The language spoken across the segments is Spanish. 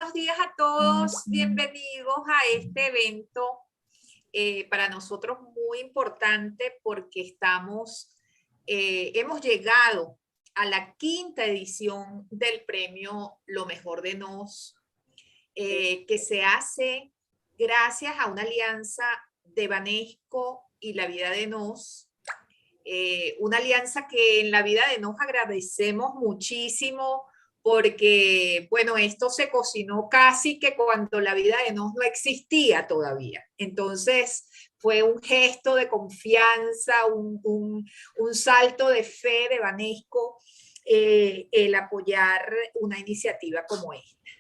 buenos días a todos. Bienvenidos a este evento para nosotros muy importante porque hemos llegado a la quinta edición del premio Lo Mejor de Nos, que se hace gracias a una alianza de Banesco y La Vida de Nos. Una alianza que en La Vida de Nos agradecemos muchísimo porque, bueno, esto se cocinó casi que cuando La Vida de Nos no existía todavía. Entonces, fue un gesto de confianza, un salto de fe de Banesco, el apoyar una iniciativa como esta.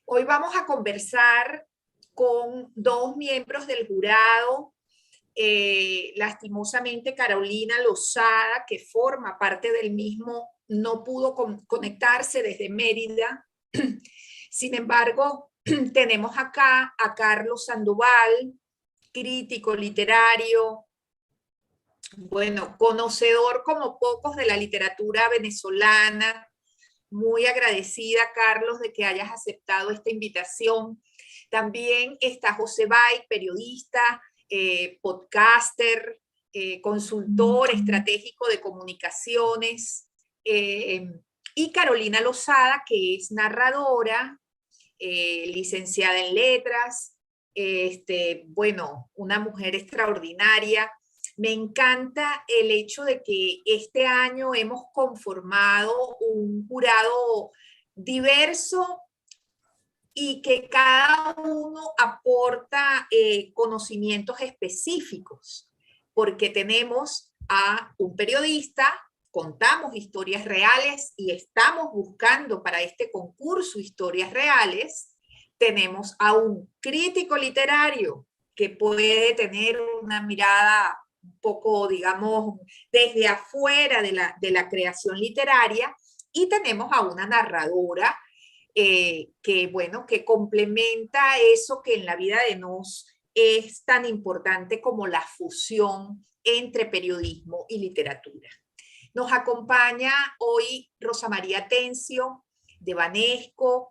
Hoy vamos a conversar con dos miembros del jurado. Lastimosamente Carolina Lozada, que forma parte del mismo, no pudo conectarse desde Mérida. Sin embargo, tenemos acá a Carlos Sandoval, crítico literario, bueno, conocedor como pocos de la literatura venezolana. Muy agradecida, Carlos, de que hayas aceptado esta invitación. También está José Bay, periodista, podcaster, consultor estratégico de comunicaciones, y Carolina Lozada, que es narradora, licenciada en letras, bueno, una mujer extraordinaria. Me encanta el hecho de que este año hemos conformado un jurado diverso y que cada uno aporta conocimientos específicos, porque tenemos a un periodista, contamos historias reales y estamos buscando para este concurso historias reales. Tenemos a un crítico literario que puede tener una mirada un poco, digamos, desde afuera de la creación literaria, y tenemos a una narradora que, bueno, que complementa eso que en La Vida de Nos es tan importante como la fusión entre periodismo y literatura. Nos acompaña hoy Rosa María Tencio, de Banesco.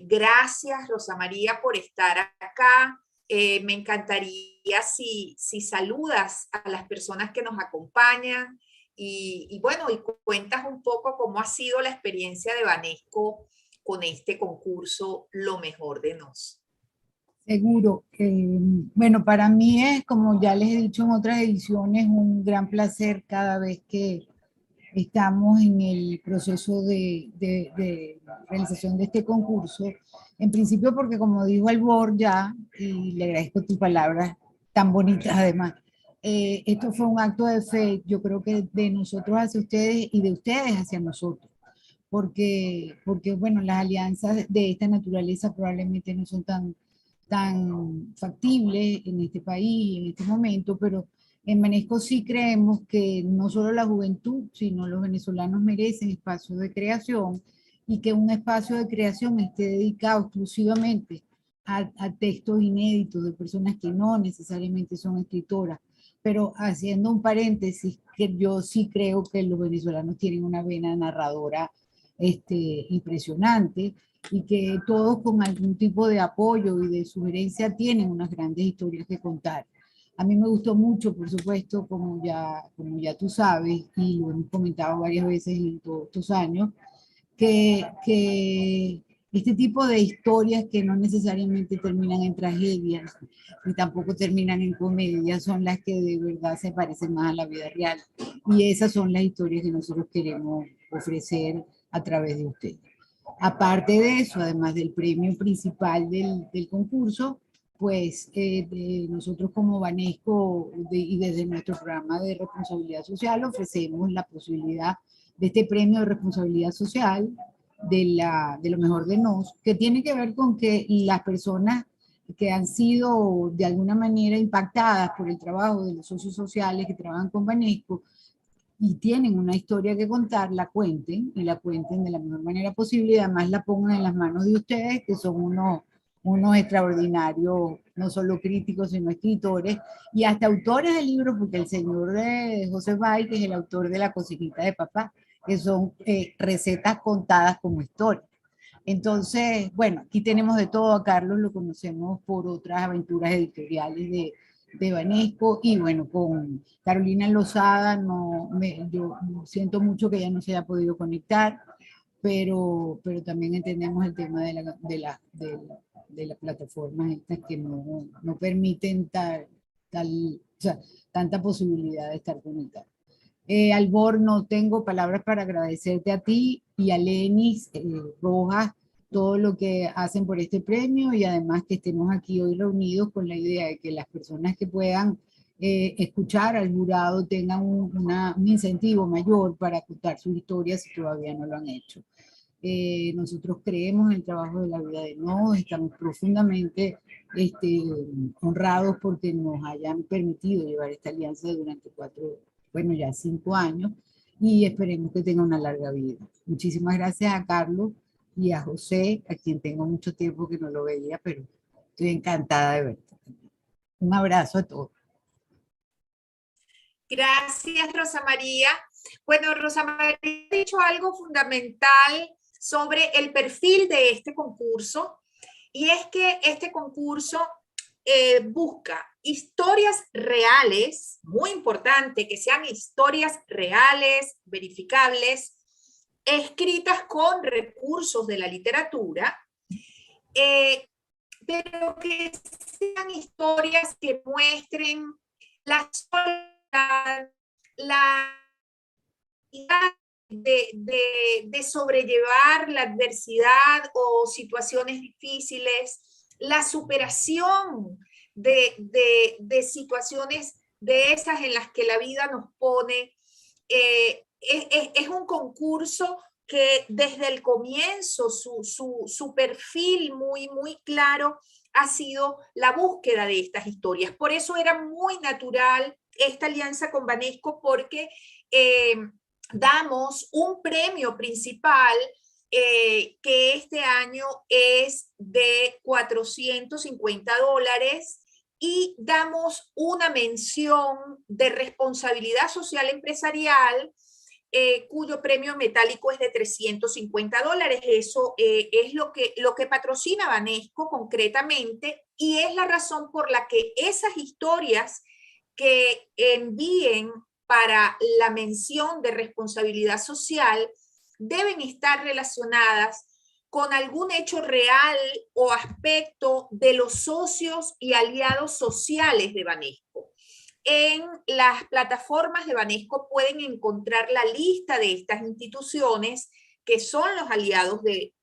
Gracias, Rosa María, por estar acá. Me encantaría si saludas a las personas que nos acompañan y bueno, y cuentas un poco cómo ha sido la experiencia de Banesco con este concurso Lo Mejor de Nos. Seguro. Bueno, para mí es, como ya les he dicho en otras ediciones, un gran placer cada vez que estamos en el proceso de realización de este concurso. En principio porque, como dijo Albor ya, y le agradezco tus palabras tan bonitas además, esto fue un acto de fe, yo creo que de nosotros hacia ustedes y de ustedes hacia nosotros. Porque bueno, las alianzas de esta naturaleza probablemente no son tan factibles en este país, en este momento, pero en Banesco sí creemos que no solo la juventud, sino los venezolanos merecen espacios de creación, y que un espacio de creación esté dedicado exclusivamente a textos inéditos de personas que no necesariamente son escritoras. Pero haciendo un paréntesis, que yo sí creo que los venezolanos tienen una vena narradora impresionante, y que todos con algún tipo de apoyo y de sugerencia tienen unas grandes historias que contar. A mí me gustó mucho, por supuesto, como ya tú sabes, y lo hemos comentado varias veces en todos estos años, que este tipo de historias que no necesariamente terminan en tragedias, ni tampoco terminan en comedias, son las que de verdad se parecen más a la vida real. Y esas son las historias que nosotros queremos ofrecer a través de ustedes. Aparte de eso, además del premio principal del concurso, pues nosotros como Banesco y desde nuestro programa de responsabilidad social ofrecemos la posibilidad de este premio de responsabilidad social de Lo Mejor de Nos, que tiene que ver con que las personas que han sido de alguna manera impactadas por el trabajo de los socios sociales que trabajan con Banesco y tienen una historia que contar, la cuenten, y la cuenten de la mejor manera posible, y además la pongan en las manos de ustedes, que son unos extraordinarios, no solo críticos, sino escritores, y hasta autores de libros, porque el señor José Bay, que es el autor de La cocinita de papá, que son recetas contadas como historias. Entonces, bueno, aquí tenemos de todo. A Carlos lo conocemos por otras aventuras editoriales de Banesco, y bueno, con Carolina Lozada yo siento mucho que ella no se haya podido conectar, pero también entendemos el tema de las plataformas estas que no permiten o sea, tanta posibilidad de estar conectados. Albor, no tengo palabras para agradecerte a ti y a Lenis Rojas todo lo que hacen por este premio, y además que estemos aquí hoy reunidos con la idea de que las personas que puedan escuchar al jurado tengan un incentivo mayor para contar sus historias si todavía no lo han hecho. Nosotros creemos en el trabajo de la vida de Nodos, estamos profundamente honrados porque nos hayan permitido llevar esta alianza durante bueno, ya 5 años, y esperemos que tenga una larga vida. Muchísimas gracias a Carlos y a José, a quien tengo mucho tiempo que no lo veía, pero estoy encantada de verte. Un abrazo a todos. Gracias, Rosa María. Bueno, Rosa María ha dicho algo fundamental sobre el perfil de este concurso, y es que este concurso busca historias reales, muy importante que sean historias reales, verificables, escritas con recursos de la literatura, pero que sean historias que muestren la soledad, la de sobrellevar la adversidad o situaciones difíciles, la superación de situaciones de esas en las que la vida nos pone. Es un concurso que desde el comienzo su perfil muy claro ha sido la búsqueda de estas historias. Por eso era muy natural esta alianza con Banesco, porque damos un premio principal que este año es de $450, y damos una mención de responsabilidad social empresarial cuyo premio metálico es de $350. Eso es lo que patrocina Banesco concretamente, y es la razón por la que esas historias que envíen para la mención de responsabilidad social deben estar relacionadas con algún hecho real o aspecto de los socios y aliados sociales de Banesco. En las plataformas de Banesco pueden encontrar la lista de estas instituciones que son los aliados de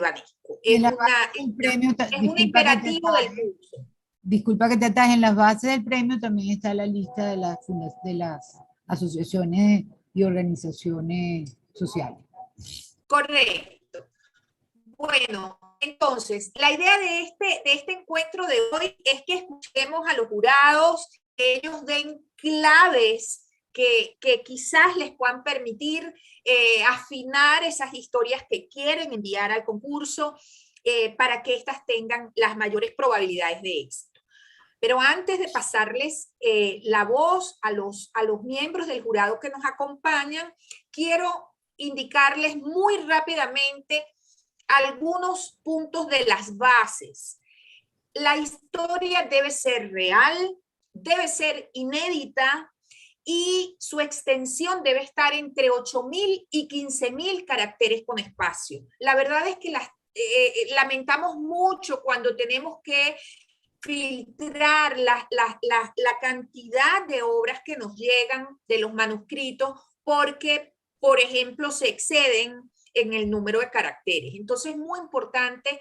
Banesco. Es un imperativo del curso. Disculpa que te ataje, en las bases del premio también está la lista de las asociaciones y organizaciones sociales. Correcto. Bueno, entonces, la idea de este encuentro de hoy es que escuchemos a los jurados, que ellos den claves que quizás les puedan permitir afinar esas historias que quieren enviar al concurso para que éstas tengan las mayores probabilidades de éxito. Pero antes de pasarles la voz a los miembros del jurado que nos acompañan, quiero indicarles muy rápidamente algunos puntos de las bases. La historia debe ser real, debe ser inédita, y su extensión debe estar entre 8.000 y 15.000 caracteres con espacio. La verdad es que lamentamos mucho cuando tenemos que filtrar la cantidad de obras que nos llegan de los manuscritos, porque, por ejemplo, se exceden en el número de caracteres. Entonces es muy importante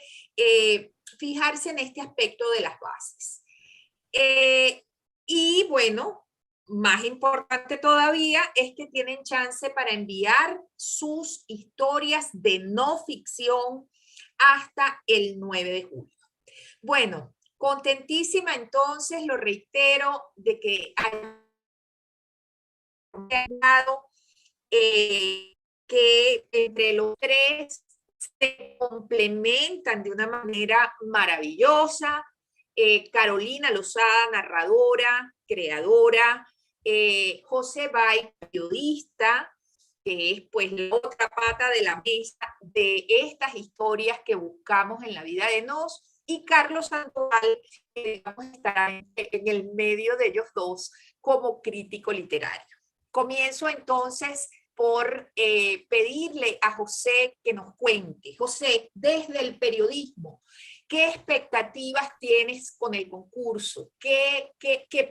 fijarse en este aspecto de las bases. Y bueno, más importante todavía es que tienen chance para enviar sus historias de no ficción hasta el 9 de julio. Bueno, contentísima entonces, lo reitero, de que que entre los tres se complementan de una manera maravillosa. Carolina Lozada, narradora, creadora, José Bay, periodista, que es pues la otra pata de la mesa de estas historias que buscamos en la vida de Nos, y Carlos Sandoval, que vamos a estar en el medio de ellos dos como crítico literario. Comienzo entonces por pedirle a José que nos cuente. José, desde el periodismo, ¿qué expectativas tienes con el concurso? ¿Qué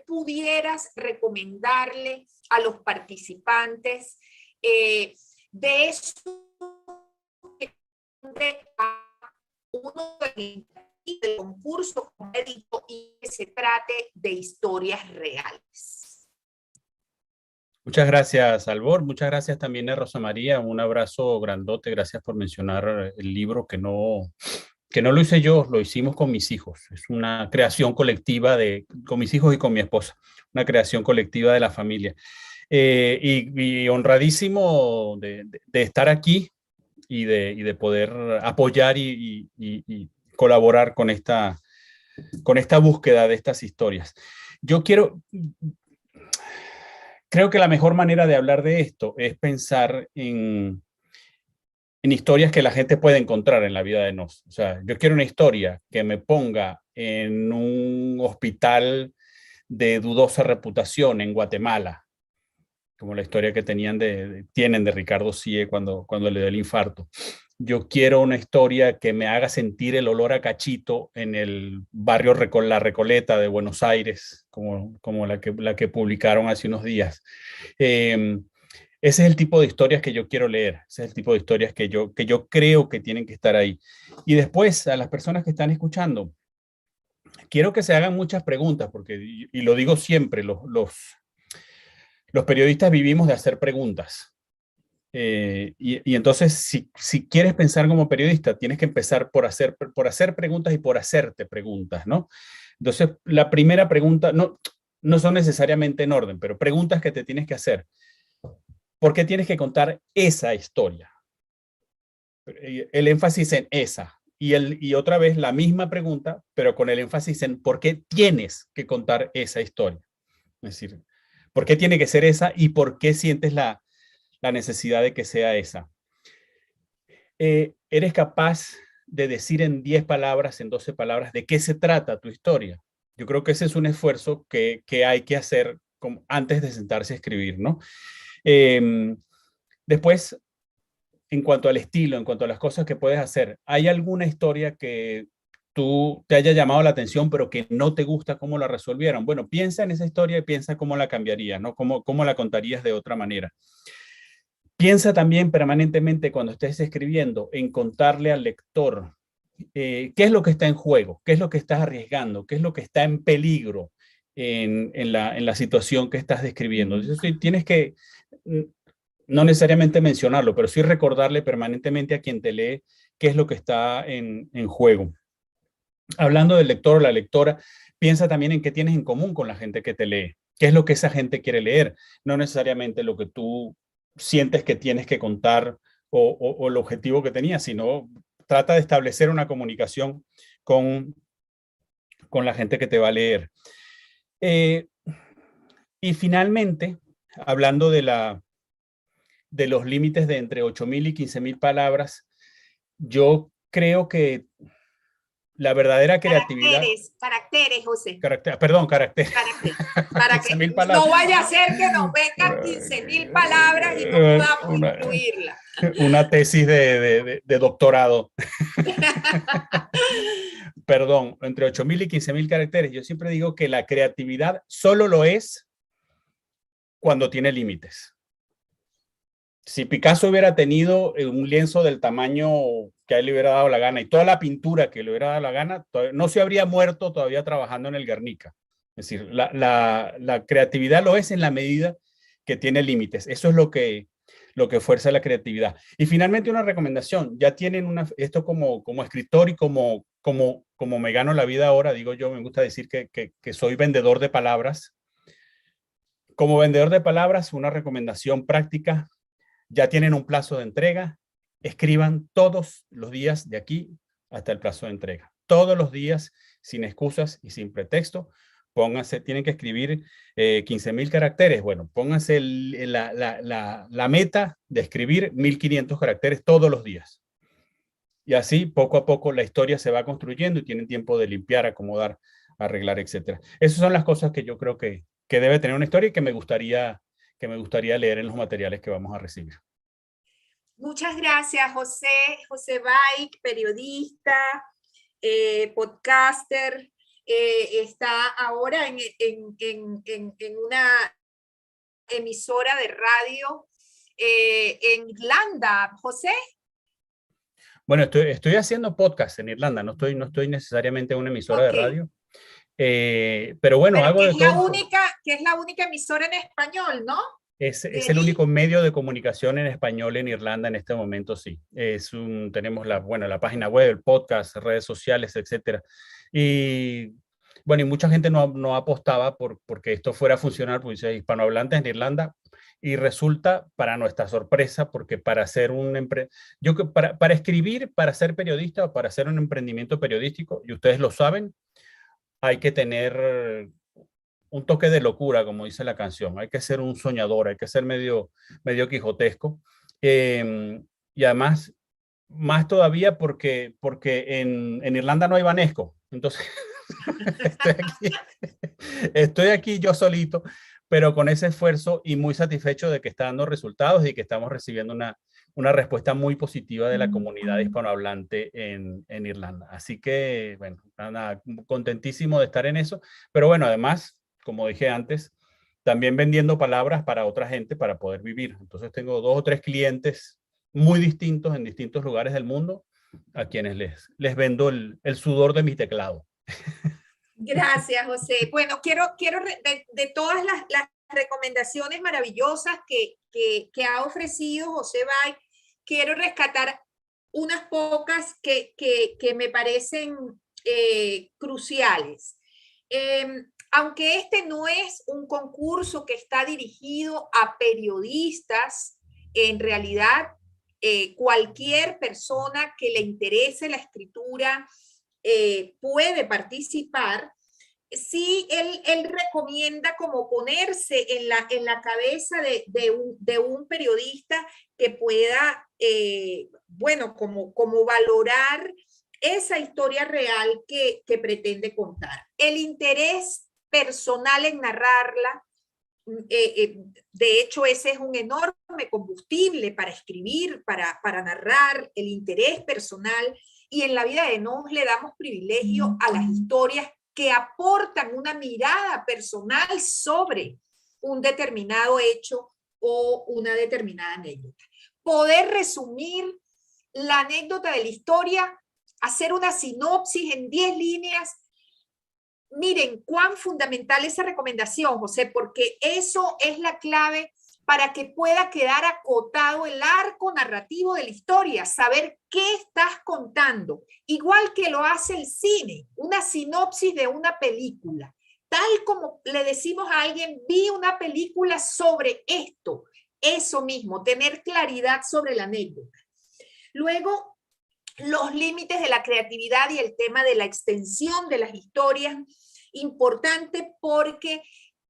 pudieras recomendarle a los participantes de eso a uno del concurso, como he dicho, y que se trate de historias reales? Muchas gracias, Albor. Muchas gracias también a Rosa María. Un abrazo grandote. Gracias por mencionar el libro que no lo hice yo, lo hicimos con mis hijos. Es una creación colectiva con mis hijos y con mi esposa, una creación colectiva de la familia. Y honradísimo de estar aquí y de poder apoyar y colaborar con esta búsqueda de estas historias. Creo que la mejor manera de hablar de esto es pensar en historias que la gente puede encontrar en la vida de Nos. O sea, yo quiero una historia que me ponga en un hospital de dudosa reputación en Guatemala, como la historia que tienen de Ricardo Sie cuando le dio el infarto. Yo quiero una historia que me haga sentir el olor a cachito en el barrio La Recoleta de Buenos Aires, como la que publicaron hace unos días. Ese es el tipo de historias que yo quiero leer, ese es el tipo de historias que yo creo que tienen que estar ahí. Y después, a las personas que están escuchando, quiero que se hagan muchas preguntas, porque, y lo digo siempre, los periodistas vivimos de hacer preguntas. Y entonces, si quieres pensar como periodista, tienes que empezar por hacer preguntas y por hacerte preguntas, ¿no? Entonces, la primera pregunta, no son necesariamente en orden, pero preguntas que te tienes que hacer. ¿Por qué tienes que contar esa historia? El énfasis en esa. Y otra vez la misma pregunta, pero con el énfasis en por qué tienes que contar esa historia. Es decir, ¿por qué tiene que ser esa y por qué sientes la necesidad de que sea esa? ¿Eres capaz de decir en 10 palabras, en 12 palabras, de qué se trata tu historia? Yo creo que ese es un esfuerzo que hay que hacer antes de sentarse a escribir, ¿no? Después, en cuanto al estilo, en cuanto a las cosas que puedes hacer, ¿hay alguna historia que tú te haya llamado la atención, pero que no te gusta cómo la resolvieron? Bueno, piensa en esa historia y piensa cómo la cambiarías, ¿no? ¿Cómo la contarías de otra manera? Piensa también permanentemente cuando estés escribiendo en contarle al lector qué es lo que está en juego, qué es lo que estás arriesgando, qué es lo que está en peligro en la situación que estás describiendo. Entonces, tienes que no necesariamente mencionarlo, pero sí recordarle permanentemente a quien te lee qué es lo que está en juego. Hablando del lector o la lectora, piensa también en qué tienes en común con la gente que te lee, qué es lo que esa gente quiere leer, no necesariamente lo que tú sientes que tienes que contar o el objetivo que tenías, sino trata de establecer una comunicación con la gente que te va a leer. Y finalmente, hablando de los límites de entre 8,000 y 15,000 palabras, yo creo que la verdadera creatividad... Caracteres, José. Caracteres. Para que no vaya a ser que nos vengan 15,000 palabras y no podamos incluirla. Una tesis de doctorado. Perdón, entre 8,000 y 15,000 caracteres. Yo siempre digo que la creatividad solo lo es cuando tiene límites. Si Picasso hubiera tenido un lienzo del tamaño que a él le hubiera dado la gana y toda la pintura que le hubiera dado la gana, no se habría muerto todavía trabajando en el Guernica. Es decir, la creatividad lo es en la medida que tiene límites. Eso es lo que fuerza la creatividad. Y finalmente una recomendación. Ya tienen esto como escritor y como me gano la vida ahora, digo yo, me gusta decir que soy vendedor de palabras. Como vendedor de palabras, una recomendación práctica. Ya tienen un plazo de entrega, escriban todos los días de aquí hasta el plazo de entrega. Todos los días, sin excusas y sin pretexto, pónganse, tienen que escribir 15.000 caracteres. Bueno, pónganse la meta de escribir 1.500 caracteres todos los días. Y así, poco a poco, la historia se va construyendo y tienen tiempo de limpiar, acomodar, arreglar, etc. Esas son las cosas que yo creo que debe tener una historia y que me gustaría leer en los materiales que vamos a recibir. Muchas gracias, José. José Baik, periodista, podcaster, está ahora en una emisora de radio en Irlanda. José. Bueno, estoy haciendo podcast en Irlanda, no estoy necesariamente en una emisora de radio, pero bueno, pero hago de todo. Que es la única emisora en español, ¿no? Es el único medio de comunicación en español en Irlanda en este momento, sí. Tenemos la página web, el podcast, redes sociales, etcétera. Y bueno, y mucha gente no apostaba porque esto fuera a funcionar, pues dice hispanohablantes en Irlanda. Y resulta, para nuestra sorpresa, porque para hacer para escribir, para ser periodista o para hacer un emprendimiento periodístico, y ustedes lo saben, hay que tener un toque de locura, como dice la canción. Hay que ser un soñador, hay que ser medio quijotesco. Y además, más todavía porque en Irlanda no hay Banesco. Entonces, estoy aquí yo solito, pero con ese esfuerzo y muy satisfecho de que está dando resultados y que estamos recibiendo una respuesta muy positiva de la comunidad hispanohablante en Irlanda. Así que, bueno, nada, contentísimo de estar en eso. Pero bueno, además, como dije antes, también vendiendo palabras para otra gente para poder vivir. Entonces tengo 2 o 3 clientes muy distintos en distintos lugares del mundo a quienes les vendo el sudor de mi teclado. Gracias, José. Bueno, quiero de todas las recomendaciones maravillosas que ha ofrecido José Baik, quiero rescatar unas pocas que me parecen cruciales. Aunque este no es un concurso que está dirigido a periodistas, en realidad cualquier persona que le interese la escritura puede participar. Sí, él recomienda como ponerse en la cabeza de un periodista que pueda, bueno, como valorar esa historia real que pretende contar. El interés personal en narrarla, de hecho, ese es un enorme combustible para escribir, para narrar, el interés personal. Y en la vida de Nos le damos privilegio a las historias que aportan una mirada personal sobre un determinado hecho o una determinada anécdota. Poder resumir la anécdota de la historia, hacer una sinopsis en 10 líneas. Miren, cuán fundamental esa recomendación, José, porque eso es la clave para que pueda quedar acotado el arco narrativo de la historia, saber qué estás contando, igual que lo hace el cine, una sinopsis de una película. Tal como le decimos a alguien, vi una película sobre esto, eso mismo, tener claridad sobre la anécdota. Luego, los límites de la creatividad y el tema de la extensión de las historias, importante porque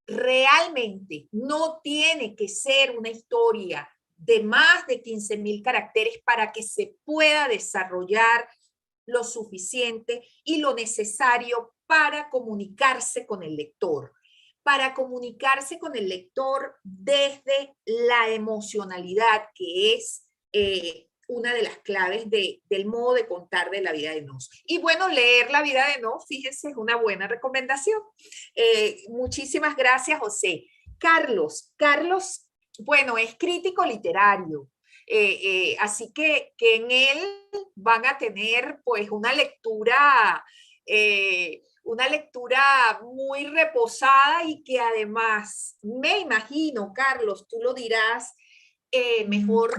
realmente no tiene que ser una historia de más de 15.000 caracteres para que se pueda desarrollar lo suficiente y lo necesario para comunicarse con el lector. Para comunicarse con el lector desde la emocionalidad, que es una de las claves del modo de contar de la vida de Nos. Y bueno, leer la vida de Nos, fíjense, es una buena recomendación. Muchísimas gracias, José. Carlos, bueno, es crítico literario, así que en él van a tener pues una lectura muy reposada y que además, me imagino, Carlos, tú lo dirás mejor,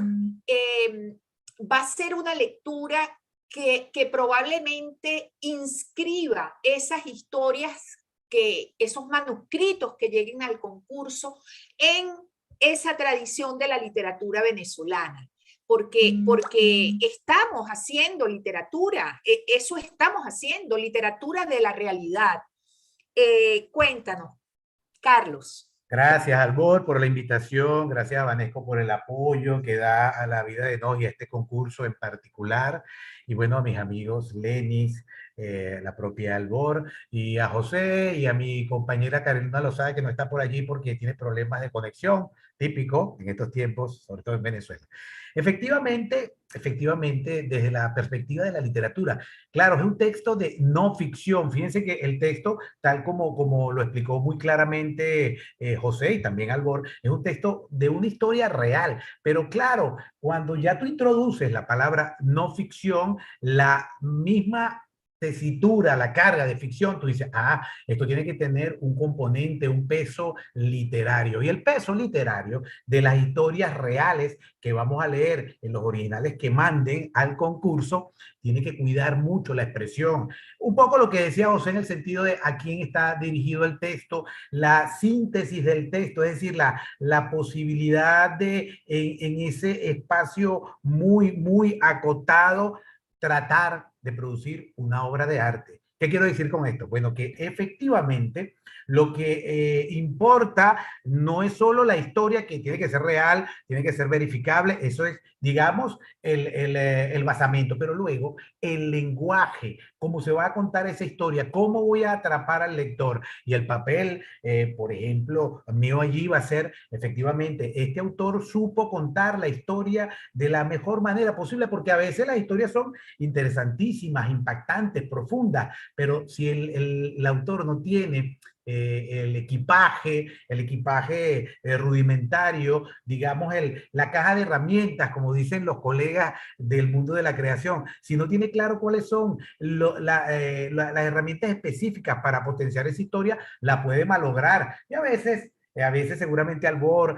va a ser una lectura que probablemente inscriba esas historias, esos manuscritos que lleguen al concurso en esa tradición de la literatura venezolana, porque estamos haciendo literatura, eso estamos haciendo, literatura de la realidad. Cuéntanos, Carlos. Gracias, Albor, por la invitación. Gracias a Vanesco por el apoyo que da a la vida de Nos y a este concurso en particular. Y bueno, a mis amigos Lenis, la propia Albor, y a José y a mi compañera Carolina Lozada, que no está por allí porque tiene problemas de conexión, típico en estos tiempos, sobre todo en Venezuela. Efectivamente, desde la perspectiva de la literatura, claro, es un texto de no ficción. Fíjense que el texto, tal como lo explicó muy claramente José y también Albor, es un texto de una historia real. Pero claro, cuando ya tú introduces la palabra no ficción, la misma tesitura, la carga de ficción, tú dices, esto tiene que tener un componente, un peso literario. Y el peso literario de las historias reales que vamos a leer en los originales que manden al concurso, tiene que cuidar mucho la expresión. Un poco lo que decía José en el sentido de a quién está dirigido el texto, la síntesis del texto, es decir, la posibilidad de en ese espacio muy acotado, tratar de producir una obra de arte. ¿Qué quiero decir con esto? Bueno, que efectivamente lo que importa no es solo la historia, que tiene que ser real, tiene que ser verificable, eso es, digamos, el basamento, pero luego el lenguaje, cómo se va a contar esa historia, cómo voy a atrapar al lector. Y el papel, por ejemplo, mío allí va a ser, efectivamente, este autor supo contar la historia de la mejor manera posible, porque a veces las historias son interesantísimas, impactantes, profundas, pero si el autor no tiene el equipaje rudimentario, digamos, la caja de herramientas, como dicen los colegas del mundo de la creación, si no tiene claro cuáles son las herramientas específicas para potenciar esa historia, la puede malograr. Y a veces seguramente Albor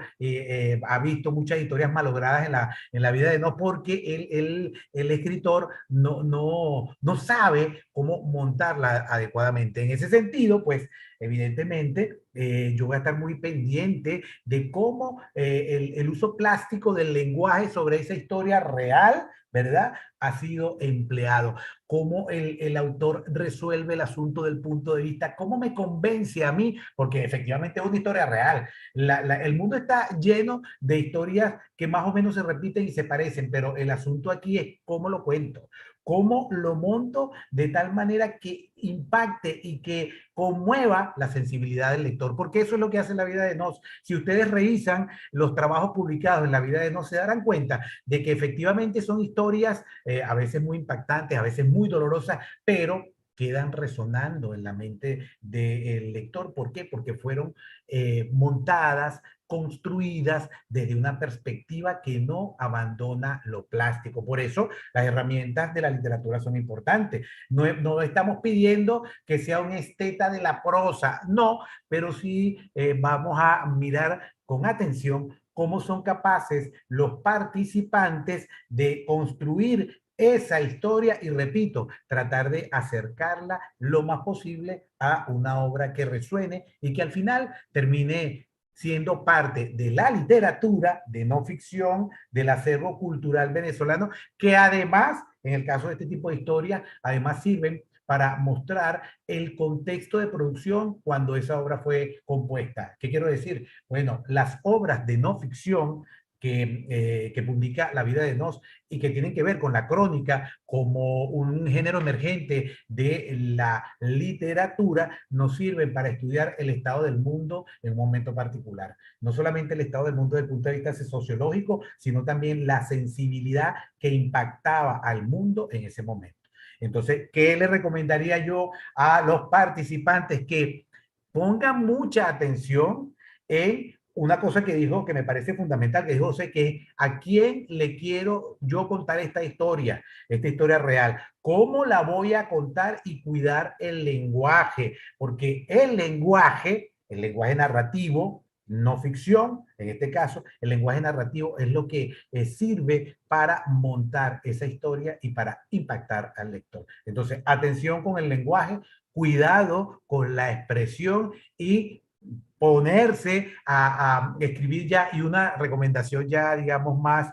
ha visto muchas historias malogradas en la vida de No, porque el escritor no sabe cómo montarla adecuadamente. En ese sentido, pues, evidentemente, yo voy a estar muy pendiente de cómo el uso plástico del lenguaje sobre esa historia real, ¿verdad?, ha sido empleado. Cómo el autor resuelve el asunto del punto de vista, cómo me convence a mí, porque efectivamente es una historia real. El mundo está lleno de historias que más o menos se repiten y se parecen, pero el asunto aquí es cómo lo cuento, cómo lo monto de tal manera que impacte y que conmueva la sensibilidad del lector, porque eso es lo que hace La vida de Nos. Si ustedes revisan los trabajos publicados en La vida de Nos, se darán cuenta de que efectivamente son historias a veces muy impactantes, a veces muy dolorosas, pero quedan resonando en la mente del lector. ¿Por qué? Porque fueron montadas, construidas desde una perspectiva que no abandona lo plástico. Por eso las herramientas de la literatura son importantes. No estamos pidiendo que sea un esteta de la prosa, no, pero sí vamos a mirar con atención cómo son capaces los participantes de construir esa historia y, repito, tratar de acercarla lo más posible a una obra que resuene y que al final termine siendo parte de la literatura de no ficción, del acervo cultural venezolano, que además, en el caso de este tipo de historias, además sirven para mostrar el contexto de producción cuando esa obra fue compuesta. ¿Qué quiero decir? Bueno, las obras de no ficción que publica La vida de Nos y que tienen que ver con la crónica como un género emergente de la literatura, nos sirven para estudiar el estado del mundo en un momento particular. No solamente el estado del mundo desde el punto de vista sociológico, sino también la sensibilidad que impactaba al mundo en ese momento. Entonces, ¿qué le recomendaría yo a los participantes? Que pongan mucha atención en una cosa que dijo, que me parece fundamental, que dijo José, que a quién le quiero yo contar esta historia real, cómo la voy a contar y cuidar el lenguaje, porque el lenguaje narrativo, no ficción, en este caso, el lenguaje narrativo es lo que sirve para montar esa historia y para impactar al lector. Entonces, atención con el lenguaje, cuidado con la expresión y ponerse a escribir ya, y una recomendación ya, digamos, más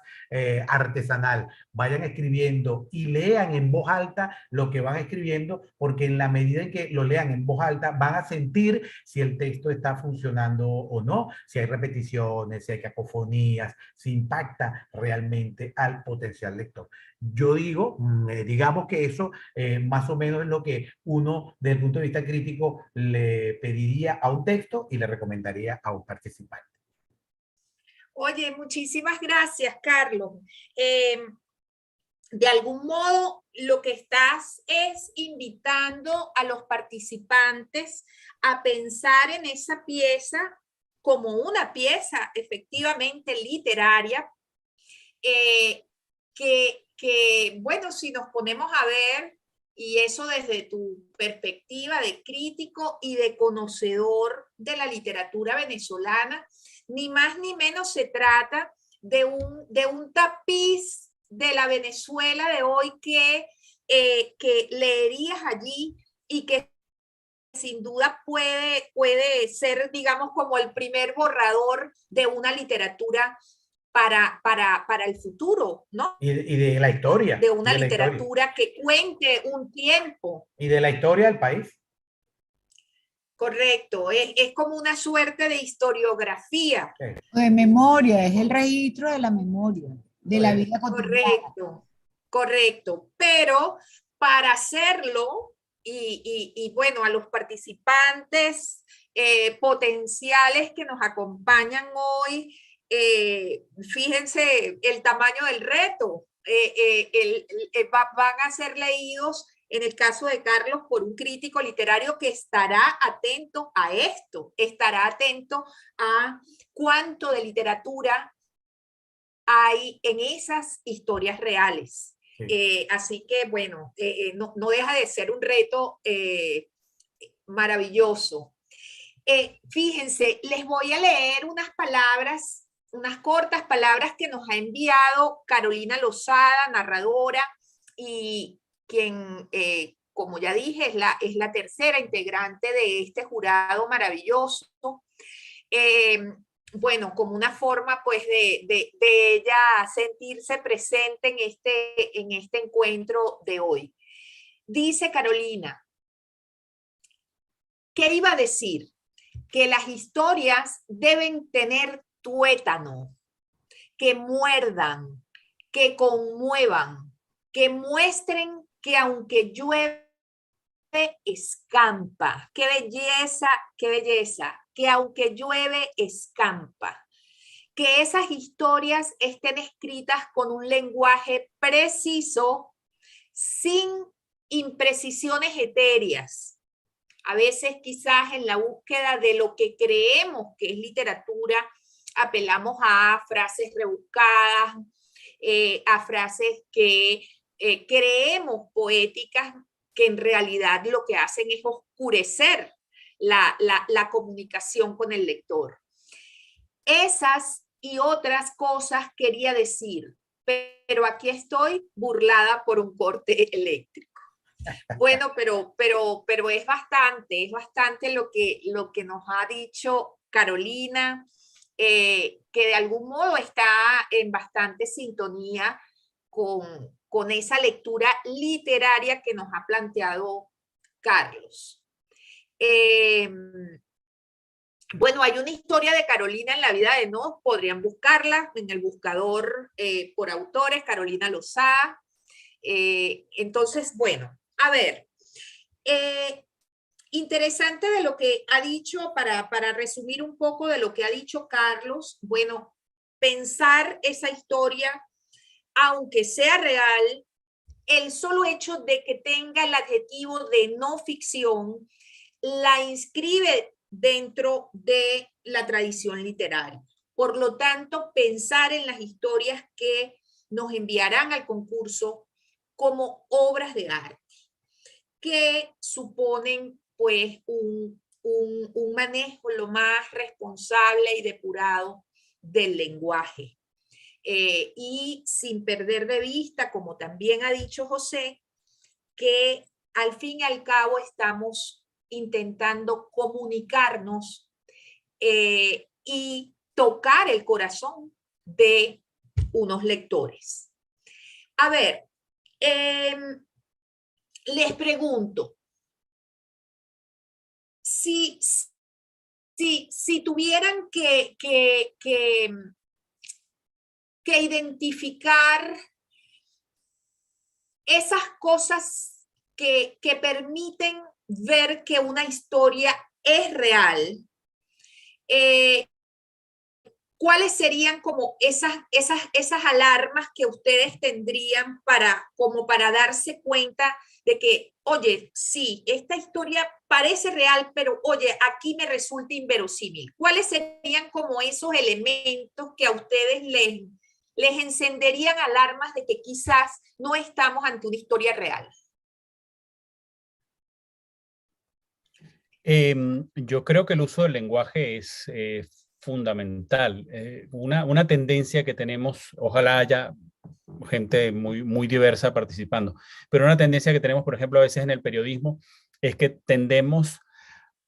artesanal. Vayan escribiendo y lean en voz alta lo que van escribiendo, porque en la medida en que lo lean en voz alta van a sentir si el texto está funcionando o no, si hay repeticiones, si hay cacofonías, si impacta realmente al potencial lector. Yo digo, digamos que eso más o menos es lo que uno, desde el punto de vista crítico, le pediría a un texto y le recomendaría a un participante. Oye, muchísimas gracias, Carlos. De algún modo, lo que estás es invitando a los participantes a pensar en esa pieza como una pieza efectivamente literaria, bueno, si nos ponemos a ver, y eso desde tu perspectiva de crítico y de conocedor de la literatura venezolana, ni más ni menos se trata de un tapiz de la Venezuela de hoy que leerías allí y que sin duda puede ser, digamos, como el primer borrador de una literatura para el futuro, ¿no? Y de la historia. De una de la literatura historia. que cuente un tiempo. Y de la historia del país. Correcto, es como una suerte de historiografía. De memoria, es el registro de la memoria, de la vida cotidiana. Correcto, correcto. Pero para hacerlo, y bueno, a los participantes potenciales que nos acompañan hoy, fíjense el tamaño del reto. Van a ser leídos, en el caso de Carlos, por un crítico literario que estará atento a esto, estará atento a cuánto de literatura hay en esas historias reales. Sí. Así que, bueno, no deja de ser un reto maravilloso. Fíjense, les voy a leer unas palabras, unas cortas palabras que nos ha enviado Carolina Lozada, narradora, y quien, como ya dije, es la tercera integrante de este jurado maravilloso. Bueno, como una forma pues de ella sentirse presente en este encuentro de hoy. Dice Carolina, ¿qué iba a decir? Que las historias deben tener tuétano, que muerdan, que conmuevan, que muestren que aunque llueve, escampa. ¡Qué belleza, qué belleza! Que aunque llueve, escampa. Que esas historias estén escritas con un lenguaje preciso, sin imprecisiones etéreas. A veces quizás en la búsqueda de lo que creemos que es literatura, apelamos a frases rebuscadas, a frases que creemos poéticas, que en realidad lo que hacen es oscurecer la comunicación con el lector. Esas y otras cosas quería decir, pero aquí estoy burlada por un corte eléctrico. Bueno, pero es bastante lo que nos ha dicho Carolina, que de algún modo está en bastante sintonía con esa lectura literaria que nos ha planteado Carlos. Bueno, hay una historia de Carolina en la vida de Nos, podrían buscarla en el buscador por autores, Carolina Lozada. Entonces, bueno, a ver, interesante de lo que ha dicho, para resumir un poco de lo que ha dicho Carlos, bueno, pensar esa historia, aunque sea real, el solo hecho de que tenga el adjetivo de no ficción, la inscribe dentro de la tradición literaria. Por lo tanto, pensar en las historias que nos enviarán al concurso como obras de arte, que suponen pues un manejo lo más responsable y depurado del lenguaje. Y sin perder de vista, como también ha dicho José, que al fin y al cabo estamos intentando comunicarnos y tocar el corazón de unos lectores. A ver, les pregunto, si tuvieran que identificar esas cosas que permiten ver que una historia es real, ¿cuáles serían como esas alarmas que ustedes tendrían como para darse cuenta de que, oye, sí, esta historia parece real, pero oye, aquí me resulta inverosímil? ¿Cuáles serían como esos elementos que a ustedes les encenderían alarmas de que quizás no estamos ante una historia real? Yo creo que el uso del lenguaje es fundamental. Una tendencia que tenemos, ojalá haya gente muy diversa participando, pero una tendencia que tenemos, por ejemplo, a veces en el periodismo, es que tendemos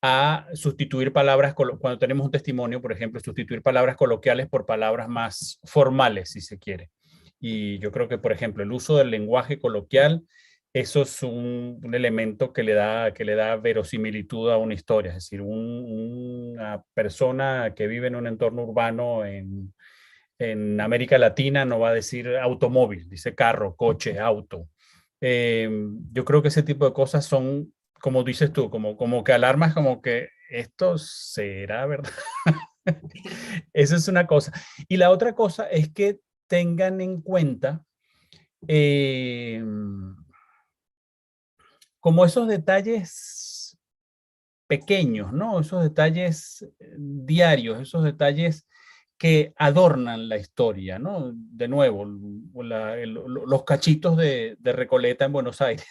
a sustituir palabras, cuando tenemos un testimonio, por ejemplo, sustituir palabras coloquiales por palabras más formales, si se quiere. Y yo creo que, por ejemplo, el uso del lenguaje coloquial, eso es un elemento que le da verosimilitud a una historia. Es decir, una persona que vive en un entorno urbano en América Latina no va a decir automóvil, dice carro, coche, auto. Yo creo que ese tipo de cosas son, como dices tú, como que alarmas, como que esto será verdad. Esa es una cosa. Y la otra cosa es que tengan en cuenta como esos detalles pequeños, ¿no? Esos detalles diarios, esos detalles que adornan la historia, ¿no? De nuevo, los cachitos de Recoleta en Buenos Aires.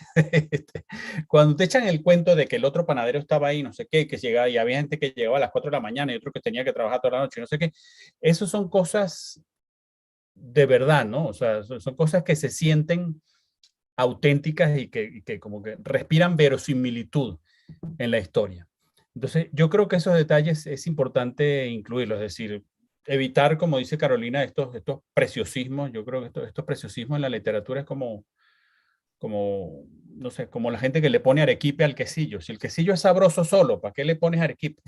Cuando te echan el cuento de que el otro panadero estaba ahí, no sé qué, que llegaba y había gente que llegaba a las 4 de la mañana y otro que tenía que trabajar toda la noche, no sé qué. Esos son cosas de verdad, ¿no? O sea, son cosas que se sienten auténticas y que como que respiran verosimilitud en la historia. Entonces, yo creo que esos detalles es importante incluirlos, es decir, evitar, como dice Carolina, estos preciosismos. Yo creo que estos preciosismos en la literatura es como, no sé, como la gente que le pone arequipe al quesillo. Si el quesillo es sabroso solo, ¿para qué le pones arequipe?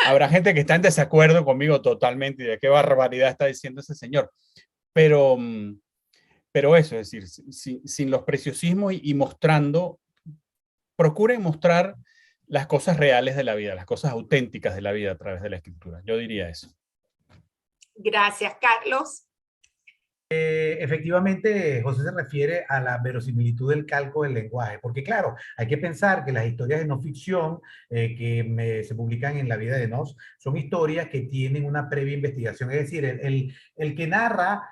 Habrá gente que está en desacuerdo conmigo totalmente y de qué barbaridad está diciendo ese señor. Pero, pero eso, es decir, sin los preciosismos y mostrando, procuren mostrar las cosas reales de la vida, las cosas auténticas de la vida a través de la escritura. Yo diría eso. Gracias, Carlos. Efectivamente, José se refiere a la verosimilitud del calco del lenguaje, porque claro, hay que pensar que las historias de no ficción se publican en La Vida de Nos son historias que tienen una previa investigación, es decir, el que narra,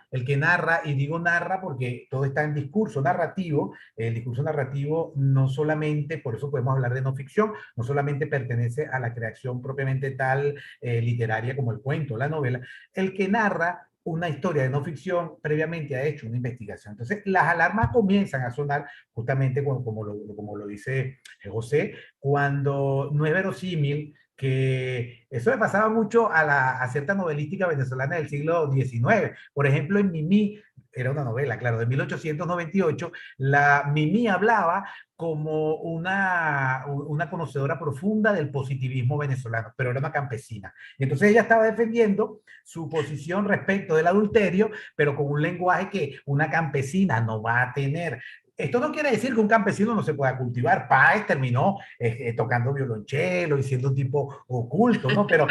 y digo narra porque todo está en discurso narrativo, el discurso narrativo no solamente, por eso podemos hablar de no ficción, no solamente pertenece a la creación propiamente tal literaria como el cuento, la novela, el que narra una historia de no ficción previamente ha hecho una investigación. Entonces, las alarmas comienzan a sonar justamente como lo dice José, cuando no es verosímil, que eso le pasaba mucho a cierta novelística venezolana del siglo XIX. Por ejemplo, en Mimí, era una novela, claro, de 1898, la Mimí hablaba como una conocedora profunda del positivismo venezolano, pero era una campesina. Y entonces ella estaba defendiendo su posición respecto del adulterio, pero con un lenguaje que una campesina no va a tener. Esto no quiere decir que un campesino no se pueda cultivar. Páez terminó tocando violonchelo y siendo un tipo oculto, ¿no? Pero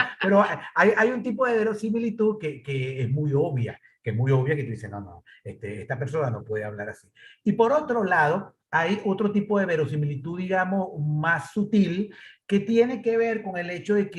hay un tipo de verosimilitud que es muy obvia, que tú dices, no, esta persona no puede hablar así. Y por otro lado, hay otro tipo de verosimilitud, digamos, más sutil, que tiene que ver con el hecho de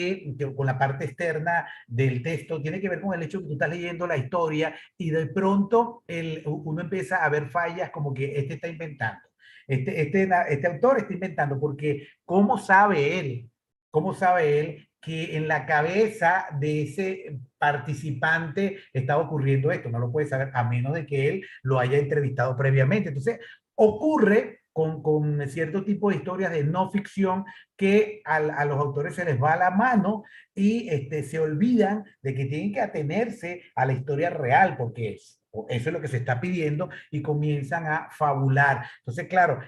con la parte externa del texto, tiene que ver con el hecho de que tú estás leyendo la historia y y de pronto uno empieza a ver fallas como que este está inventando. Este autor está inventando porque ¿cómo sabe él? ¿Cómo sabe él que en la cabeza de ese participante está ocurriendo esto? No lo puede saber a menos de que él lo haya entrevistado previamente. Entonces, ocurre con cierto tipo de historias de no ficción que a los autores se les va la mano y se olvidan de que tienen que atenerse a la historia real, porque eso es lo que se está pidiendo y comienzan a fabular. Entonces, claro,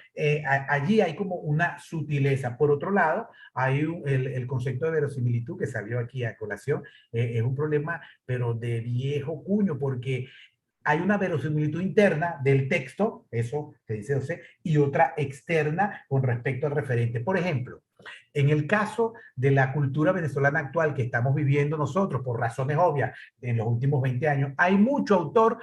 allí hay como una sutileza. Por otro lado, hay el concepto de verosimilitud que salió aquí a colación, es un problema, pero de viejo cuño, porque hay una verosimilitud interna del texto, eso que dice José, y otra externa con respecto al referente. Por ejemplo, en el caso de la cultura venezolana actual que estamos viviendo nosotros, por razones obvias, en los últimos 20 años, hay mucho autor,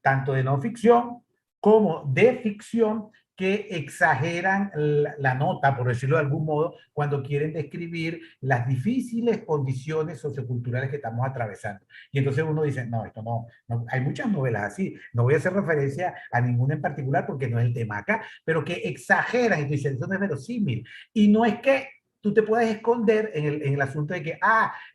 tanto de no ficción como de ficción, que exageran la nota, por decirlo de algún modo, cuando quieren describir las difíciles condiciones socioculturales que estamos atravesando. Y entonces uno dice, no, esto no, hay muchas novelas así, no voy a hacer referencia a ninguna en particular porque no es el tema acá, pero que exageran y tú dices, eso no es verosímil. Y no es que tú te puedes esconder en el asunto de que,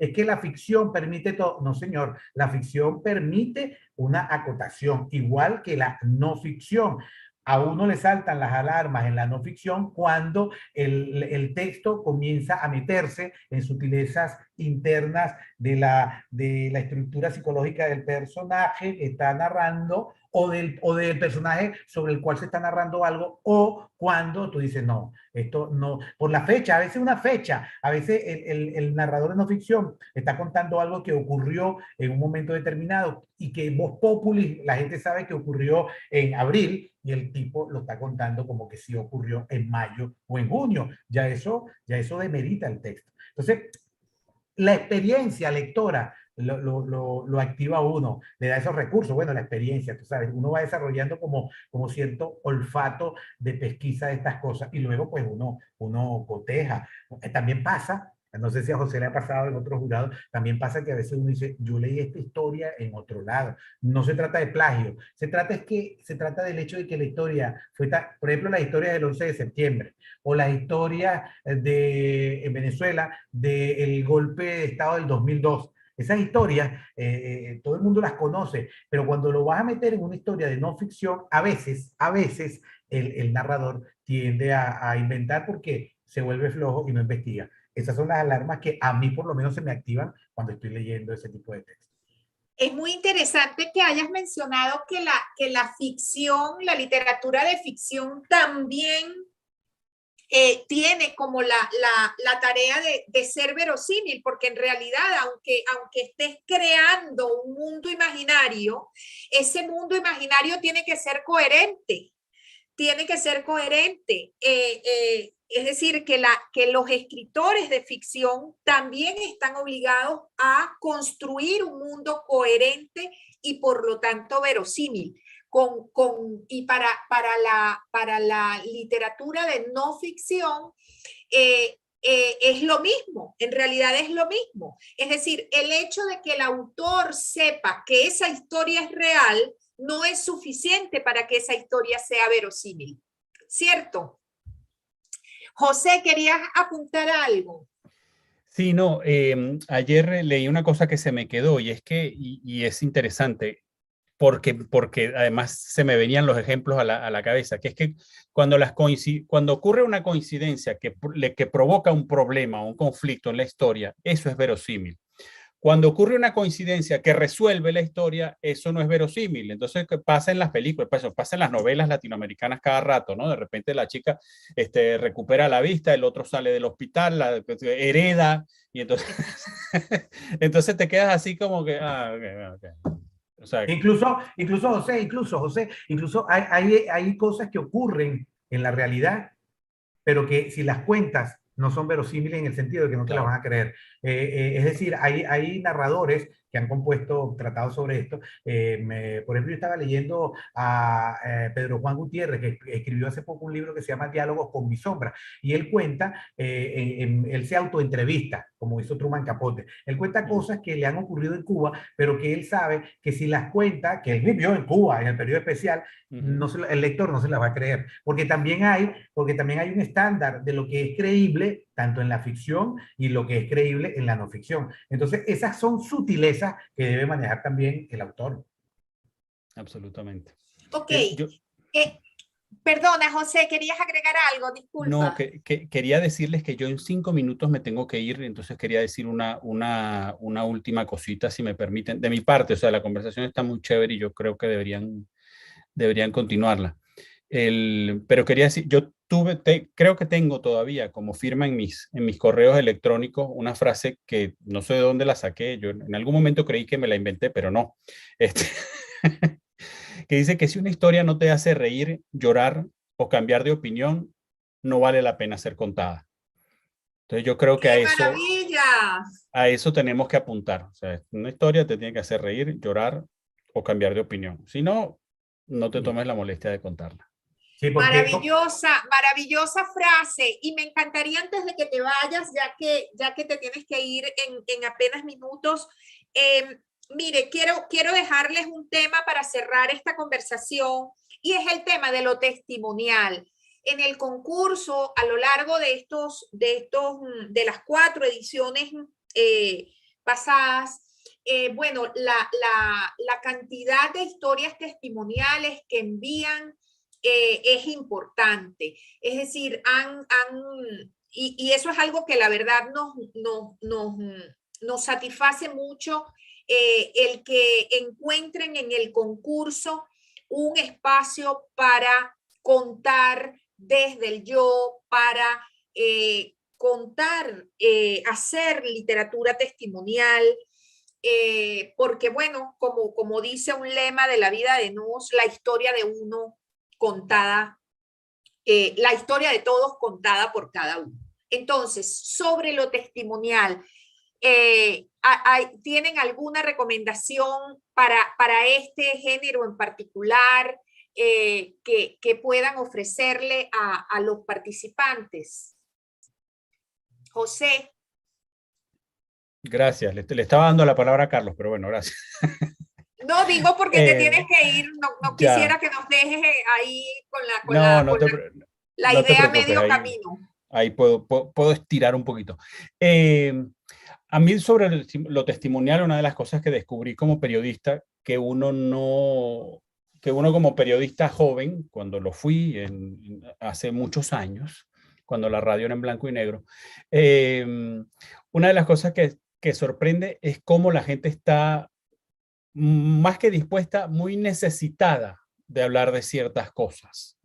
es que la ficción permite todo. No, señor, la ficción permite una acotación, igual que la no ficción. A uno le saltan las alarmas en la no ficción cuando el texto comienza a meterse en sutilezas internas de la estructura psicológica del personaje que está narrando o del personaje sobre el cual se está narrando algo, o cuando tú dices, no, esto no, por la fecha, a veces una fecha, a veces el narrador de no ficción está contando algo que ocurrió en un momento determinado y que Voz Populi, la gente sabe que ocurrió en abril, y el tipo lo está contando como que sí ocurrió en mayo o en junio. Ya eso demerita el texto. Entonces, la experiencia lectora lo activa uno, le da esos recursos. Bueno, la experiencia, tú sabes, uno va desarrollando como cierto olfato de pesquisa de estas cosas y luego pues uno coteja. También pasa, no sé si a José le ha pasado en otros jurados, también pasa que a veces uno dice, yo leí esta historia en otro lado. No se trata de plagio, se trata del hecho de que la historia fue, por ejemplo, la historia del 11 de septiembre o la historia en Venezuela del golpe de Estado del 2002. Esas historias, todo el mundo las conoce, pero cuando lo vas a meter en una historia de no ficción, a veces el narrador tiende a inventar porque se vuelve flojo y no investiga. Esas son las alarmas que a mí por lo menos se me activan cuando estoy leyendo ese tipo de textos. Es muy interesante que hayas mencionado que la ficción, la literatura de ficción también tiene como la tarea de ser verosímil, porque en realidad, aunque estés creando un mundo imaginario, ese mundo imaginario tiene que ser coherente. Tiene que ser coherente. Es decir, que los escritores de ficción también están obligados a construir un mundo coherente y por lo tanto verosímil. Y para la literatura de no ficción, es lo mismo, en realidad es lo mismo. Es decir, el hecho de que el autor sepa que esa historia es real no es suficiente para que esa historia sea verosímil, ¿cierto? José, ¿querías apuntar algo? Sí, no, ayer leí una cosa que se me quedó y es que, y es interesante, porque además se me venían los ejemplos a la cabeza, que es que cuando ocurre una coincidencia que provoca un problema o un conflicto en la historia, eso es verosímil. Cuando ocurre una coincidencia que resuelve la historia, eso no es verosímil. Entonces, ¿qué pasa en las películas? Pues eso pasa en las novelas latinoamericanas cada rato, ¿no? De repente la chica recupera la vista, el otro sale del hospital, hereda, y entonces, entonces te quedas así como que, okay. O sea, Incluso hay cosas que ocurren en la realidad, pero que si las cuentas no son verosímiles en el sentido de que no te las van a creer. Es decir, hay narradores que han compuesto tratados sobre esto. Por ejemplo, yo estaba leyendo a Pedro Juan Gutiérrez, que escribió hace poco un libro que se llama Diálogos con mi sombra, y él cuenta, él se autoentrevista, como hizo Truman Capote. Él cuenta cosas que le han ocurrido en Cuba, pero que él sabe que si las cuenta, que él vivió en Cuba en el periodo especial, el lector no se las va a creer, porque también hay un estándar de lo que es creíble, tanto en la ficción y lo que es creíble en la no ficción. Entonces, esas son sutilezas que debe manejar también el autor. absolutamente. Ok. Perdona, José, querías agregar algo, No, disculpa. quería decirles que yo en 5 minutos me tengo que ir, entonces quería decir una última cosita, si me permiten, de mi parte. O sea, la conversación está muy chévere y yo creo que deberían continuarla. Pero quería decir, creo que tengo todavía como firma en mis correos electrónicos una frase que no sé de dónde la saqué. Yo en algún momento creí que me la inventé, pero no. Este, que dice que si una historia no te hace reír, llorar o cambiar de opinión, no vale la pena ser contada. Entonces yo creo que ¡Qué maravilla! a eso tenemos que apuntar. O sea, una historia te tiene que hacer reír, llorar o cambiar de opinión. Si no, no te Sí, tomes la molestia de contarla. sí, porque Maravillosa, maravillosa frase. Y me encantaría antes de que te vayas, ya que te tienes que ir en apenas minutos, mire, quiero dejarles un tema para cerrar esta conversación y es el tema de lo testimonial. En el concurso, a lo largo de las 4 ediciones pasadas, bueno, la cantidad de historias testimoniales que envían es importante. Es decir, y eso es algo que la verdad nos satisface mucho, el que encuentren en el concurso un espacio para contar desde el yo, para contar, hacer literatura testimonial, porque bueno, como dice un lema de la vida de Nos, la historia de uno contada, la historia de todos contada por cada uno. Entonces, sobre lo testimonial, ¿tienen alguna recomendación para este género en particular que puedan ofrecerle a los participantes? José. Gracias. Le estaba dando la palabra a Carlos, pero bueno, gracias. No digo porque te tienes Eh, que ir, no ya, quisiera que nos dejes ahí no, la no te idea a preocupes, medio ahí, camino. ahí puedo estirar un poquito. Eh, a mí sobre lo testimonial, una de las cosas que descubrí como periodista, que uno como periodista joven, cuando lo fui hace muchos años, cuando la radio era en blanco y negro, eh, una de las cosas que sorprende es cómo la gente está más que dispuesta, muy necesitada de hablar de ciertas cosas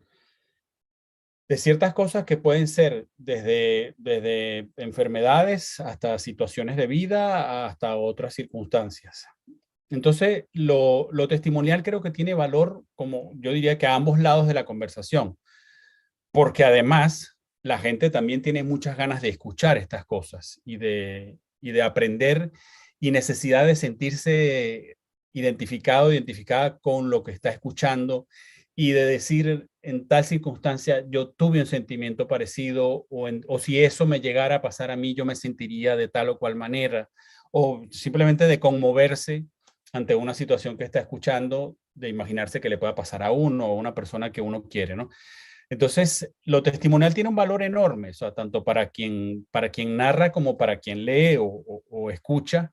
que pueden ser desde enfermedades hasta situaciones de vida, hasta otras circunstancias. Entonces, lo testimonial creo que tiene valor, como yo diría que a ambos lados de la conversación, porque además la gente también tiene muchas ganas de escuchar estas cosas y de aprender y necesidad de sentirse identificada con lo que está escuchando y de decir en tal circunstancia yo tuve un sentimiento parecido o si eso me llegara a pasar a mí yo me sentiría de tal o cual manera o simplemente de conmoverse ante una situación que está escuchando, de imaginarse que le pueda pasar a uno o a una persona que uno quiere, ¿no? Entonces, lo testimonial tiene un valor enorme, o sea, tanto para quien narra como para quien lee o escucha,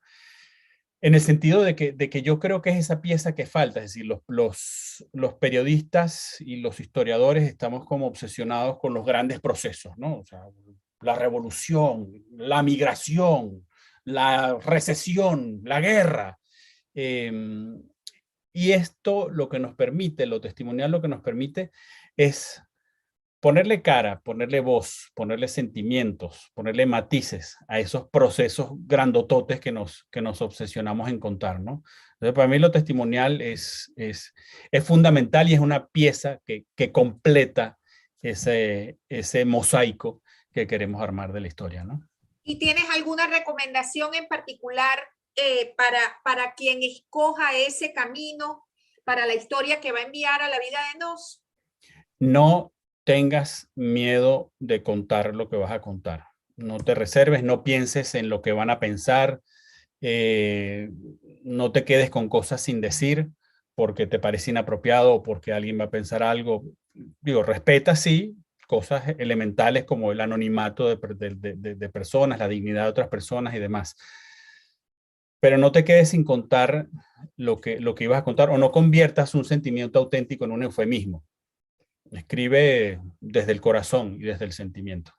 en el sentido de que yo creo que es esa pieza que falta, es decir, los periodistas y los historiadores estamos como obsesionados con los grandes procesos, ¿no? O sea, la revolución, la migración, la recesión, la guerra. Em, y esto lo que nos permite, lo testimonial lo que nos permite es ponerle cara, ponerle voz, ponerle sentimientos, ponerle matices a esos procesos grandototes que nos obsesionamos en contar, ¿no? Entonces, para mí lo testimonial es fundamental y es una pieza que completa ese mosaico que queremos armar de la historia, ¿no? ¿Y tienes alguna recomendación en particular para quien escoja ese camino, para la historia que va a enviar a la vida de Nos? No tengas miedo de contar lo que vas a contar. No te reserves, no pienses en lo que van a pensar, eh, no te quedes con cosas sin decir porque te parece inapropiado o porque alguien va a pensar algo. Digo, respeta, sí, cosas elementales como el anonimato de personas, la dignidad de otras personas y demás. Pero no te quedes sin contar lo que ibas a contar o no conviertas un sentimiento auténtico en un eufemismo. Escribe desde el corazón y desde el sentimiento.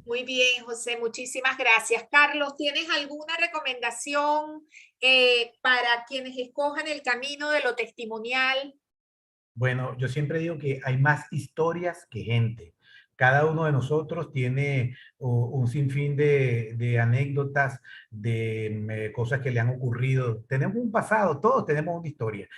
Muy bien, José, muchísimas gracias. Carlos, ¿tienes alguna recomendación para quienes escojan el camino de lo testimonial? Bueno, yo siempre digo que hay más historias que gente. Cada uno de nosotros tiene un sinfín de anécdotas, de cosas que le han ocurrido. Tenemos un pasado, todos tenemos una historia.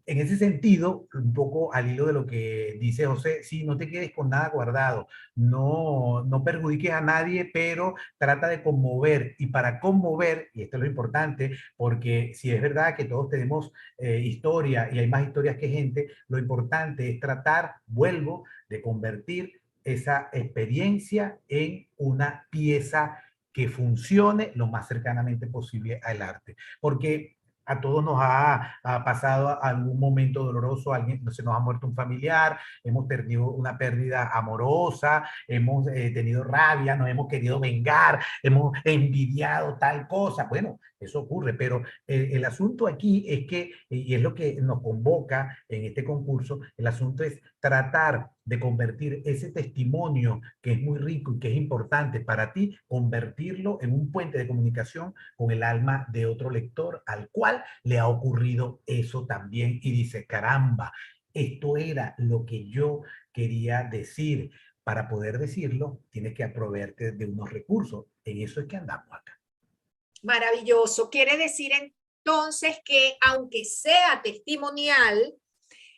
En ese sentido, un poco al hilo de lo que dice José, sí, no te quedes con nada guardado, no perjudiques a nadie, pero trata de conmover. Y para conmover, y esto es lo importante, porque si es verdad que todos tenemos historia y hay más historias que gente, lo importante es tratar, vuelvo, de convertir esa experiencia en una pieza que funcione lo más cercanamente posible al arte. Porque a todos nos ha pasado algún momento doloroso, alguien se nos ha muerto un familiar, hemos tenido una pérdida amorosa, hemos tenido rabia, nos hemos querido vengar, hemos envidiado tal cosa. Bueno, eso ocurre, pero el asunto aquí es que, y es lo que nos convoca en este concurso, el asunto es tratar de convertir ese testimonio que es muy rico y que es importante para ti, convertirlo en un puente de comunicación con el alma de otro lector al cual le ha ocurrido eso también y dice, caramba, esto era lo que yo quería decir. Para poder decirlo, tienes que proveerte de unos recursos. En eso es que andamos acá. Maravilloso. Quiere decir entonces que aunque sea testimonial,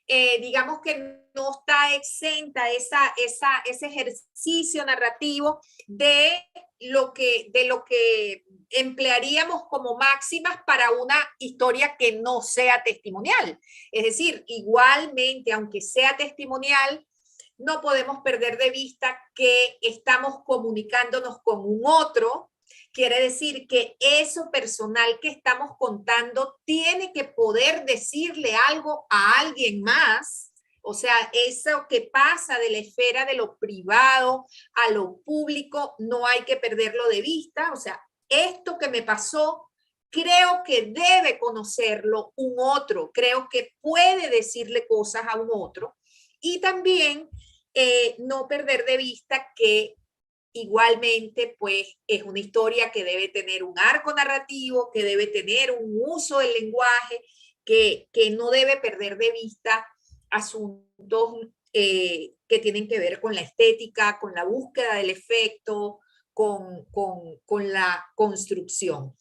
digamos que no está exenta ese ejercicio narrativo de lo que emplearíamos como máximas para una historia que no sea testimonial. Es decir, igualmente, aunque sea testimonial, no podemos perder de vista que estamos comunicándonos con un otro. Quiere decir que eso personal que estamos contando tiene que poder decirle algo a alguien más. O sea, eso que pasa de la esfera de lo privado a lo público, no hay que perderlo de vista. O sea, esto que me pasó, creo que debe conocerlo un otro. Creo que puede decirle cosas a un otro. Y también no perder de vista que igualmente, pues es una historia que debe tener un arco narrativo, que debe tener un uso del lenguaje, que no debe perder de vista asuntos que tienen que ver con la estética, con la búsqueda del efecto, con la construcción.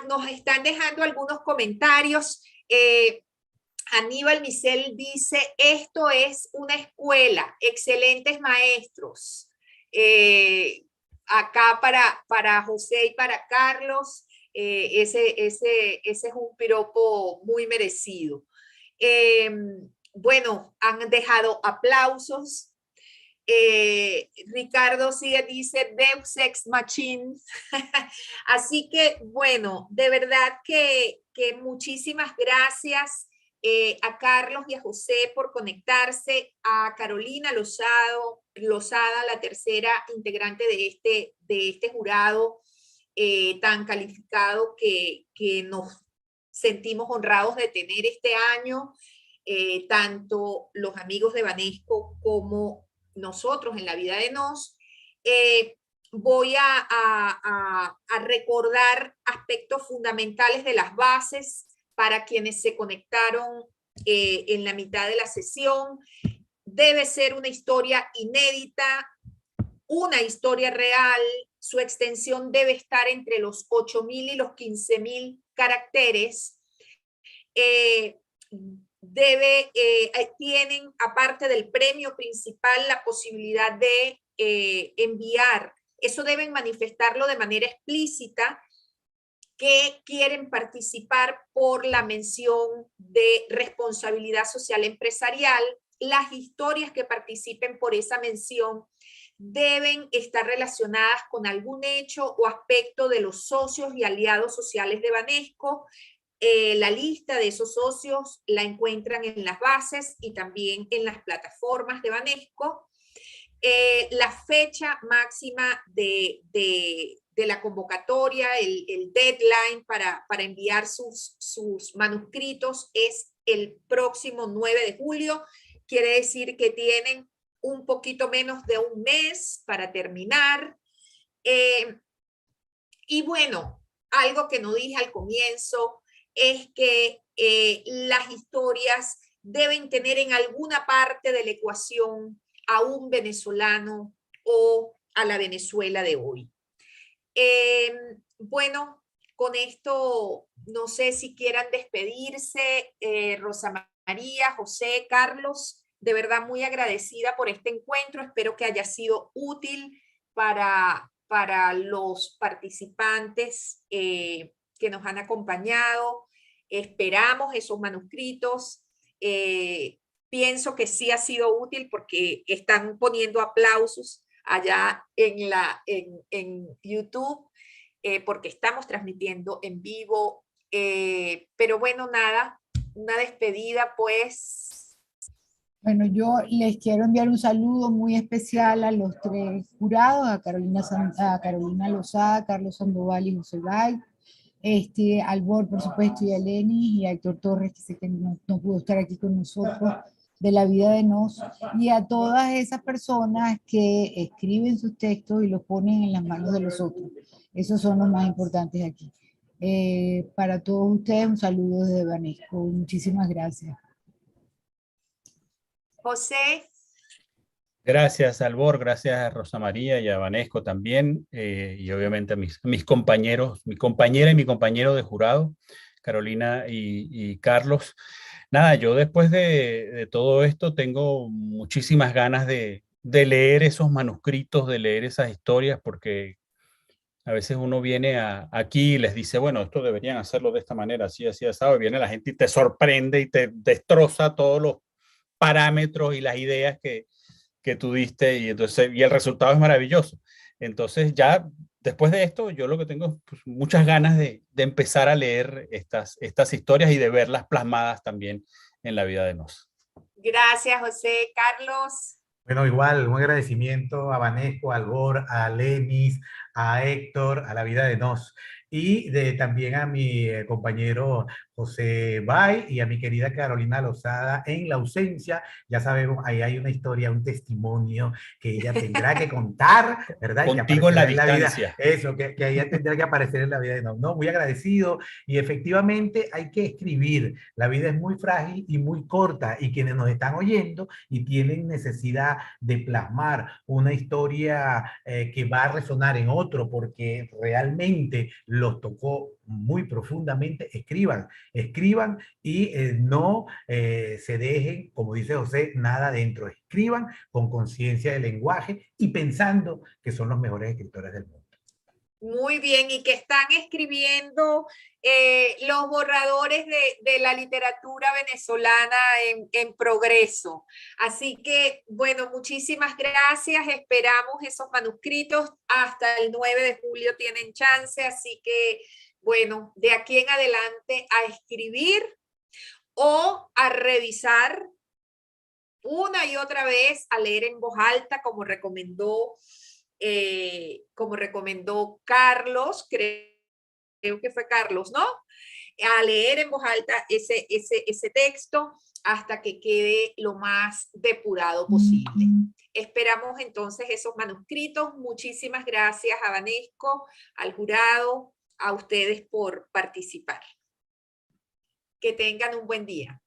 Nos están dejando algunos comentarios. Aníbal Micel dice, esto es una escuela, excelentes maestros. Acá para José y para Carlos, ese es un piropo muy merecido. Bueno, han dejado aplausos. Ricardo sigue, dice Deus Ex Machina. Así que, bueno, de verdad que muchísimas gracias a Carlos y a José por conectarse, a Carolina Lozada, la tercera integrante de este jurado tan calificado que nos sentimos honrados de tener este año, tanto los amigos de Banesco como nosotros en la vida de Nos. Voy a recordar aspectos fundamentales de las bases para quienes se conectaron en la mitad de la sesión. Debe ser una historia inédita, una historia real. Su extensión debe estar entre los 8,000 y los 15,000 caracteres. Tienen, aparte del premio principal, la posibilidad de enviar. Eso deben manifestarlo de manera explícita, que quieren participar por la mención de responsabilidad social empresarial. Las historias que participen por esa mención deben estar relacionadas con algún hecho o aspecto de los socios y aliados sociales de Banesco. La lista de esos socios la encuentran en las bases y también en las plataformas de Banesco. La fecha máxima de la convocatoria, el deadline para enviar sus manuscritos es el próximo 9 de julio. Quiere decir que tienen un poquito menos de un mes para terminar. Y bueno, algo que no dije al comienzo es que las historias deben tener en alguna parte de la ecuación a un venezolano o a la Venezuela de hoy. Bueno, con esto no sé si quieran despedirse, Rosa María, José, Carlos, de verdad muy agradecida por este encuentro, espero que haya sido útil para los participantes que nos han acompañado. Esperamos esos manuscritos. Pienso que sí ha sido útil porque están poniendo aplausos allá en YouTube, porque estamos transmitiendo en vivo. Pero bueno, nada, una despedida pues. Bueno, yo les quiero enviar un saludo muy especial a los tres jurados, a Carolina Lozada, Carlos Sandoval y José Bay, al Bor, por supuesto, y a Lenis y a Héctor Torres, que sé que no pudo estar aquí con nosotros, de La Vida de Nos, y a todas esas personas que escriben sus textos y los ponen en las manos de los otros. Esos son los más importantes aquí. Para todos ustedes, un saludo desde Banesco. Muchísimas gracias. José. Gracias, Albor, gracias a Rosa María y a Vanesco también, y obviamente a mis compañeros, mi compañera y mi compañero de jurado, Carolina y Carlos. Nada, yo después de todo esto tengo muchísimas ganas de leer esos manuscritos, de leer esas historias, porque a veces uno viene aquí y les dice, bueno, esto deberían hacerlo de esta manera, así, así, así, y viene la gente y te sorprende y te destroza todos los parámetros y las ideas que tú diste, y entonces y el resultado es maravilloso. Entonces ya después de esto yo lo que tengo es pues, muchas ganas de empezar a leer estas historias y de verlas plasmadas también en la vida de Nos. Gracias, José. Carlos. Bueno, igual, un agradecimiento a Vanesco, a Albor, a Lenis, a Héctor, a La Vida de Nos, y también a mi compañero José Bay y a mi querida Carolina Lozada en la ausencia. Ya sabemos, ahí hay una historia, un testimonio que ella tendrá que contar, ¿verdad? Y que Contigo en la aparecerá en la vida, distancia. eso, que ella tendrá que aparecer en la vida de Nos. No, muy agradecido, y efectivamente hay que escribir. La vida es muy frágil y muy corta, y quienes nos están oyendo y tienen necesidad de plasmar una historia que va a resonar en otro porque realmente los tocó muy profundamente, escriban y no se dejen, como dice José, nada dentro. Escriban con conciencia del lenguaje y pensando que son los mejores escritores del mundo. Muy bien, y que están escribiendo los borradores de la literatura venezolana en progreso. Así que, bueno, muchísimas gracias. Esperamos esos manuscritos. Hasta el 9 de julio tienen chance. Así que, bueno, de aquí en adelante a escribir o a revisar una y otra vez, a leer en voz alta, como recomendó Carlos, creo que fue Carlos, ¿no? A leer en voz alta ese texto hasta que quede lo más depurado posible. Esperamos entonces esos manuscritos. Muchísimas gracias a Vanesco, al jurado, a ustedes por participar. Que tengan un buen día.